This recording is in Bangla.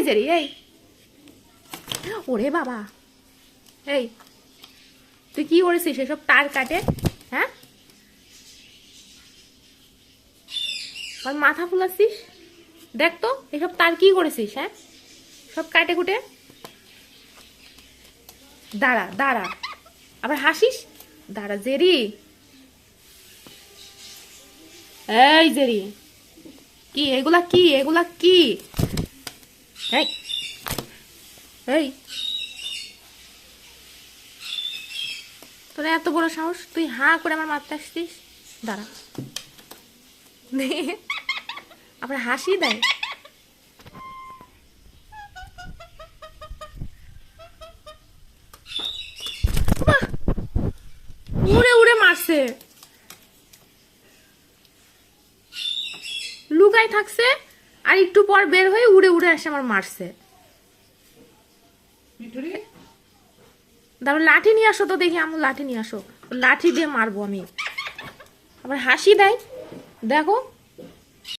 জেরি এই, ওরে বাবা, এই তুই কি করেছিস এসব তার কাটে? হ্যাঁ, আর মাথা ফুলাচ্ছিস, দেখ তো এসব তার কি করেছিস? হ্যাঁ, সব কাটে কুটে। দাঁড়া দাঁড়া, আবার হাসিস, দাঁড়া জেরি, এই জেরি, কি এগুলা, কি এগুলা, কি? এই এই, তোর এত বড় সাহস, তুই হাঁ করে আমার মারতে আসছিস? দাঁড়া, আবার হাসি দেয়। উড়ে উড়ে মারছে, লুকাই থাকছে, আর একটু পর বের হয়ে উড়ে উড়ে এসে আমার মারছে। তারপর লাঠি নিয়ে আসো তো দেখি, আমার লাঠি নিয়ে আসো, লাঠি দিয়ে মারবো আমি। আবার হাসি দেয়, দেখো।